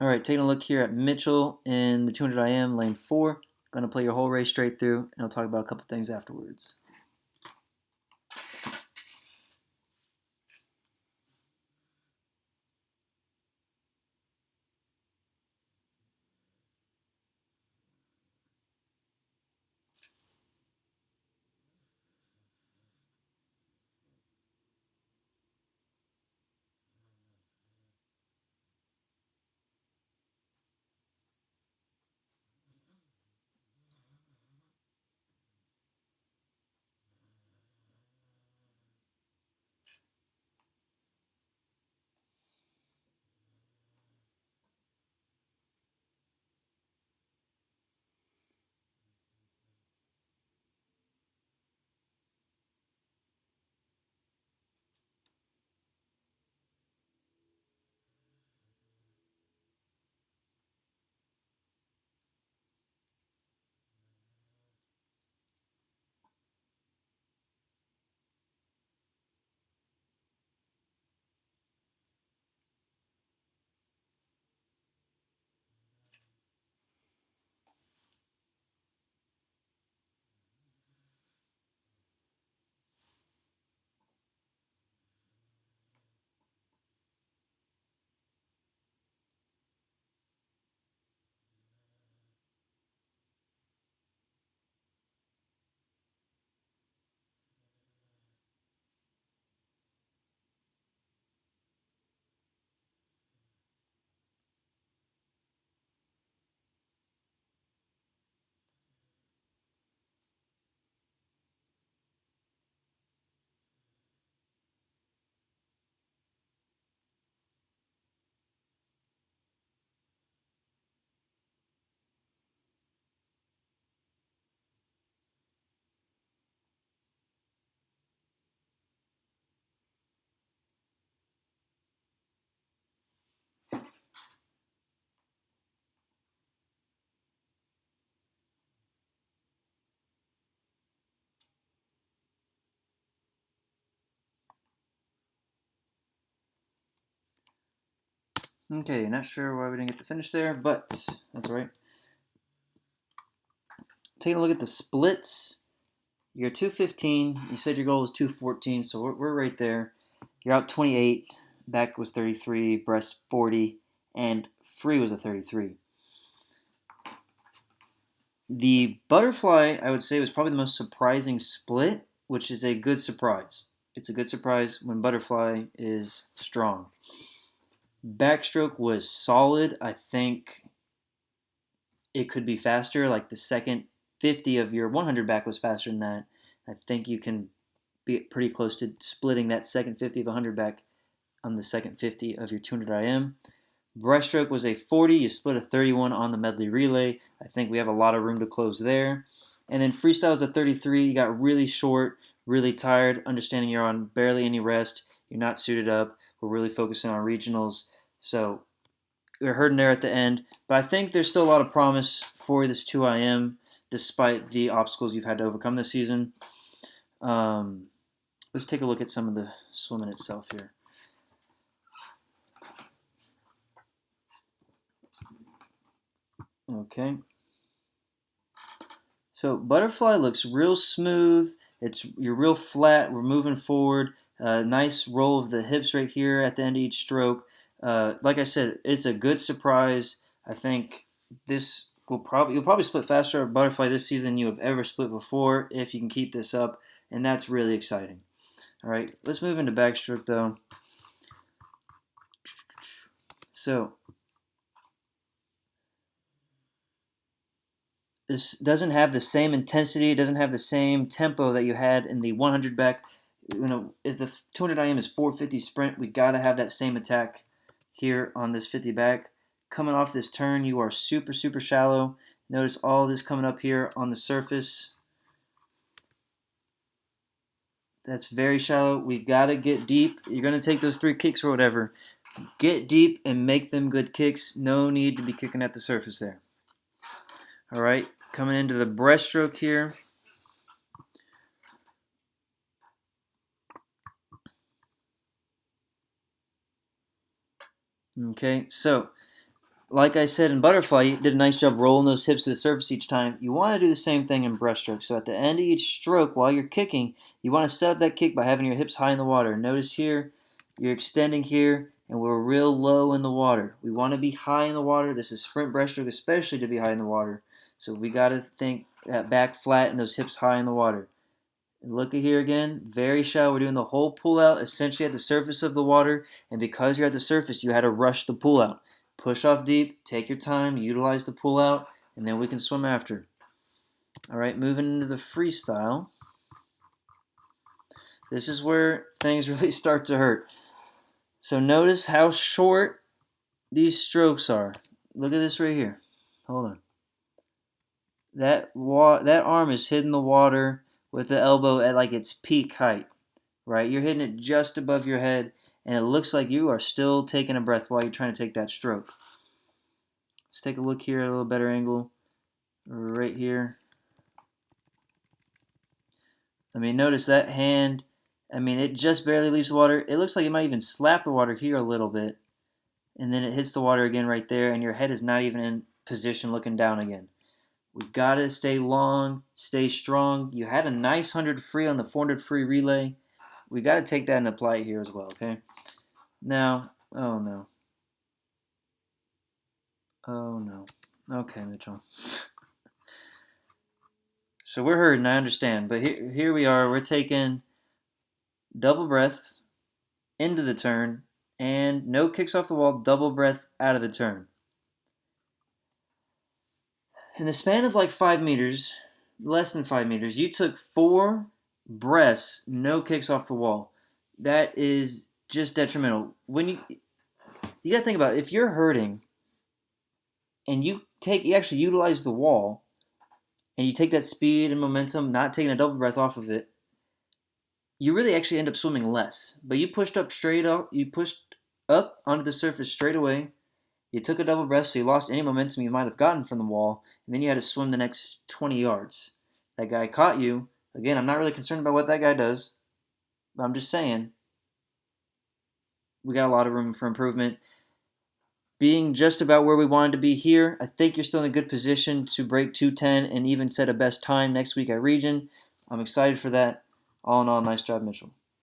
All right, taking a look here at Mitchell in the 200 IM, lane 4. Going to play your whole race straight through, and I'll talk about a couple things afterwards. Okay, not sure why we didn't get the finish there, but that's all right. Taking a look at the splits, you're 215. You said your goal was 214, so we're right there. You're out 28. Back was 33, breast 40, and free was a 33. The butterfly, I would say, was probably the most surprising split, which is a good surprise. It's a good surprise when butterfly is strong. Backstroke was solid. I think it could be faster. Like the second 50 of your 100 back was faster than that. I think you can be pretty close to splitting that second 50 of 100 back on the second 50 of your 200 IM. Breaststroke was a 40. You split a 31 on the medley relay. I think we have a lot of room to close there. And then freestyle is a 33. You got really short, really tired, understanding you're on barely any rest. You're not suited up. We're really focusing on regionals. So we're hurting there at the end. But I think there's still a lot of promise for this 2IM despite the obstacles you've had to overcome this season. Let's take a look at some of the swimming itself here. Okay. So butterfly looks real smooth. You're real flat. We're moving forward. Nice roll of the hips right here at the end of each stroke. Like I said, it's a good surprise. I think this you'll probably split faster at butterfly this season than you have ever split before if you can keep this up, and that's really exciting. All right, let's move into backstroke though. So this doesn't have the same intensity. It doesn't have the same tempo that you had in the 100 back. If the 200 IM is 450 sprint, we got to have that same attack here on this 50 back. Coming off this turn, you are super, super shallow. Notice all this coming up here on the surface. That's very shallow. We got to get deep. You're going to take those 3 kicks or whatever. Get deep and make them good kicks. No need to be kicking at the surface there. All right, coming into the breaststroke here. Okay, so like I said in butterfly, you did a nice job rolling those hips to the surface each time. You want to do the same thing in breaststroke. So at the end of each stroke, while you're kicking, you want to set up that kick by having your hips high in the water. Notice here, you're extending here, and we're real low in the water. We want to be high in the water. This is sprint breaststroke, especially to be high in the water. So we got to think that back flat and those hips high in the water. And look at here again, very shallow. We're doing the whole pull out essentially at the surface of the water, and because you're at the surface, you had to rush the pull out. Push off deep, take your time, utilize the pull out, and then we can swim after. All right, moving into the freestyle. This is where things really start to hurt. So notice how short these strokes are. Look at this right here. Hold on. That arm is hitting the water with the elbow at like its peak height, right? You're hitting it just above your head, and it looks like you are still taking a breath while you're trying to take that stroke. Let's take a look here at a little better angle right here. I mean, notice that hand, I mean, it just barely leaves the water. It looks like it might even slap the water here a little bit, and then it hits the water again right there, and your head is not even in position looking down again. We got to stay long, stay strong. You had a nice 100 free on the 400 free relay. We got to take that and apply it here as well, okay? Now, oh no. Oh no. Okay, Mitchell. So we're hurting, I understand. But here we are. We're taking double breath into the turn and no kicks off the wall, double breath out of the turn. In the span of like 5 meters, less than 5 meters, you took 4 breaths, no kicks off the wall. That is just detrimental. When you got to think about it. If you're hurting and you actually utilize the wall and you take that speed and momentum, not taking a double breath off of it, you really actually end up swimming less. But you pushed up straight up, you pushed up onto the surface straight away. You took a double breath, so you lost any momentum you might have gotten from the wall, and then you had to swim the next 20 yards. That guy caught you. Again, I'm not really concerned about what that guy does, but I'm just saying we got a lot of room for improvement. Being just about where we wanted to be here, I think you're still in a good position to break 210 and even set a best time next week at Region. I'm excited for that. All in all, nice job, Mitchell.